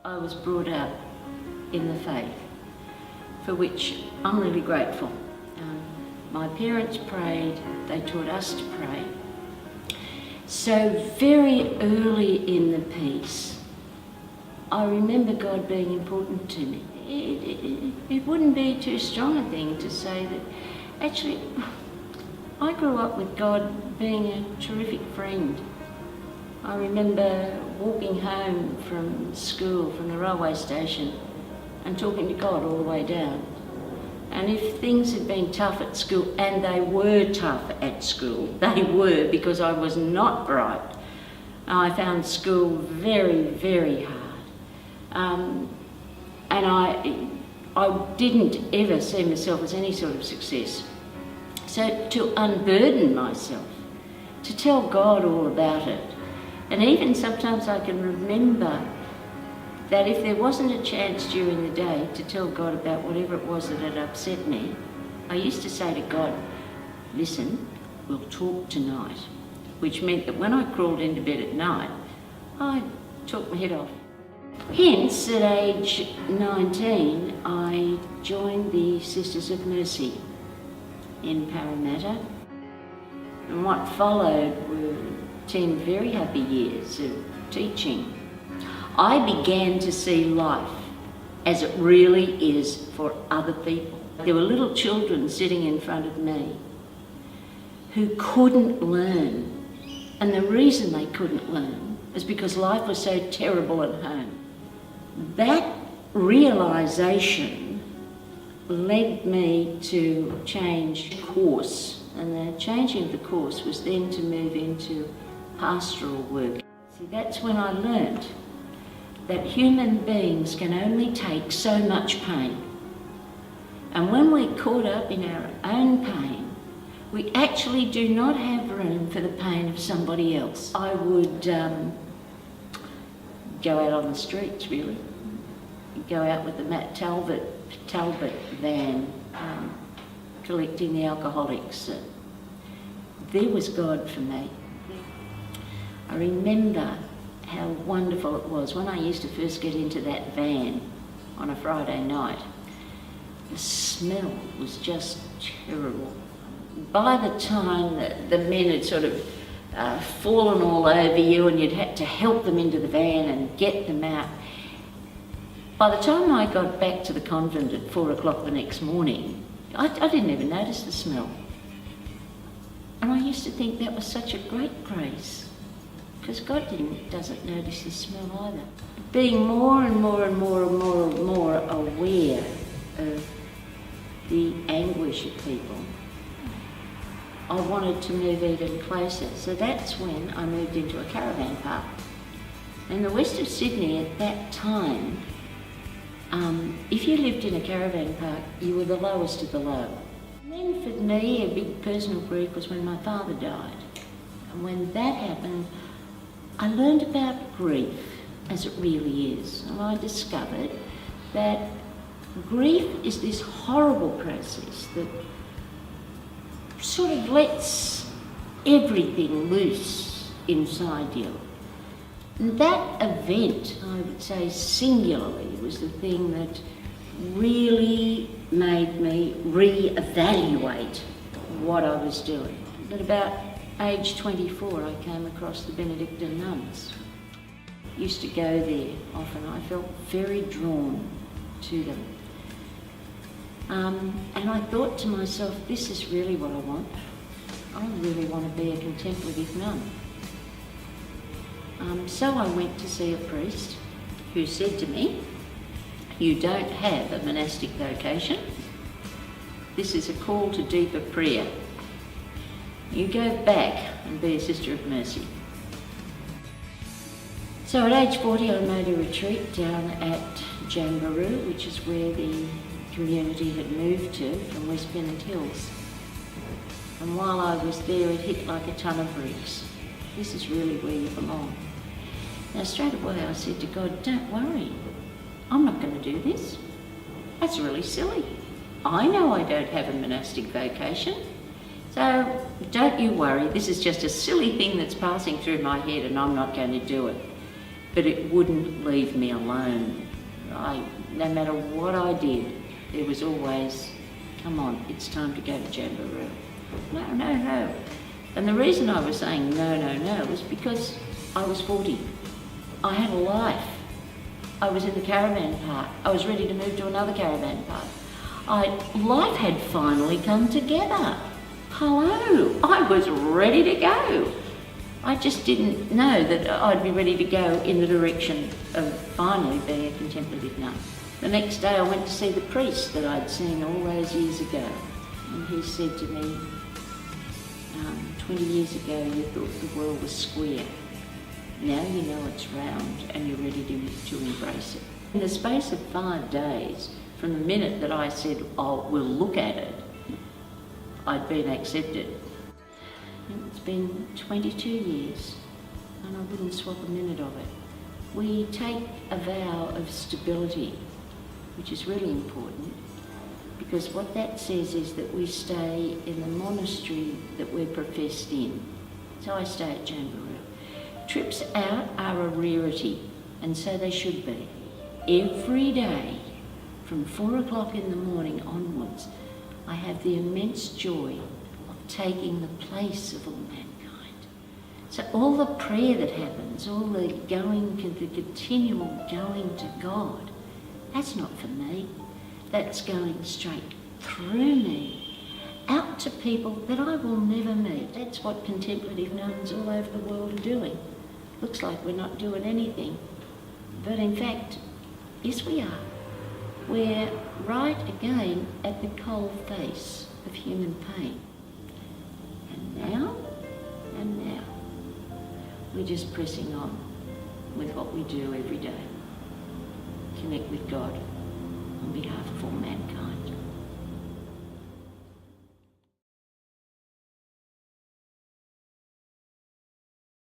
I was brought up in the faith, for which I'm really grateful. My parents prayed, they taught us to pray. So very early in the piece, I remember God being important to me. It wouldn't be too strong a thing to say that actually I grew up with God being a terrific friend. I remember walking home from school, from the railway station, and talking to God all the way down. And if things had been tough at school, and they were tough at school, they were, because I was not bright. I found school very, very hard. And I didn't ever see myself as any sort of success. So to unburden myself, to tell God all about it, and even sometimes I can remember that if there wasn't a chance during the day to tell God about whatever it was that had upset me, I used to say to God, listen, we'll talk tonight, which meant that when I crawled into bed at night, I took my head off. Hence, at age 19, I joined the Sisters of Mercy in Parramatta, and what followed were 10 very happy years of teaching. I began to see life as it really is for other people. There were little children sitting in front of me who couldn't learn, and the reason they couldn't learn is because life was so terrible at home. That realisation led me to change course, and the changing of the course was then to move into pastoral work. See, that's when I learnt that human beings can only take so much pain. And when we're caught up in our own pain, we actually do not have room for the pain of somebody else. I would go out on the streets, really. Go out with the Matt Talbot van, collecting the alcoholics. There was God for me. I remember how wonderful it was when I used to first get into that van on a Friday night. The smell was just terrible. By the time the men had sort of fallen all over you and you'd had to help them into the van and get them out, by the time I got back to the convent at 4 o'clock the next morning, I didn't even notice the smell. And I used to think that was such a great grace, because God doesn't notice the smell either. Being more and more and more and more and more aware of the anguish of people, I wanted to move even closer. So that's when I moved into a caravan park. In the west of Sydney at that time, if you lived in a caravan park, you were the lowest of the low. And then for me, a big personal grief was when my father died. And when that happened, I learned about grief as it really is, and I discovered that grief is this horrible process that sort of lets everything loose inside you. And that event, I would say singularly, was the thing that really made me re-evaluate what I was doing. At about age 24, I came across the Benedictine nuns. Used to go there often. I felt very drawn to them. And I thought to myself, this is really what I want. I really want to be a contemplative nun. So I went to see a priest who said to me, you don't have a monastic vocation. This is a call to deeper prayer. You go back and be a Sister of Mercy. So at age 40, I made a retreat down at Jamberoo, which is where the community had moved to from West Pennant Hills. And while I was there, it hit like a ton of bricks. This is really where you belong. Now straight away I said to God, don't worry, I'm not going to do this. That's really silly. I know I don't have a monastic vocation. So don't you worry, this is just a silly thing that's passing through my head and I'm not going to do it. but it wouldn't leave me alone. No matter what I did, there was always, come on, it's time to go to Jamboree. No, no, no. And the reason I was saying no, no, no was because I was 40. I had a life. I was in the caravan park. I was ready to move to another caravan park. Life had finally come together. Hello, I was ready to go. I just didn't know that I'd be ready to go in the direction of finally being a contemplative nun. The next day I went to see the priest that I'd seen all those years ago, and he said to me, 20 years ago you thought the world was square. Now you know it's round and you're ready to embrace it. In the space of 5 days, from the minute that I said, oh, we'll look at it, I'd been accepted. It's been 22 years and I wouldn't swap a minute of it. We take a vow of stability, which is really important, because what that says is that we stay in the monastery that we're professed in. So I stay at Jamboree. Trips out are a rarity, and so they should be. Every day, from 4 o'clock in the morning onwards, I have the immense joy of taking the place of all mankind. So all the prayer that happens, all the continual going to God, that's not for me. That's going straight through me, out to people that I will never meet. That's what contemplative nuns all over the world are doing. Looks like we're not doing anything, but in fact, yes we are. We're right again at the cold face of human pain. And now, we're just pressing on with what we do every day. Connect with God on behalf of all.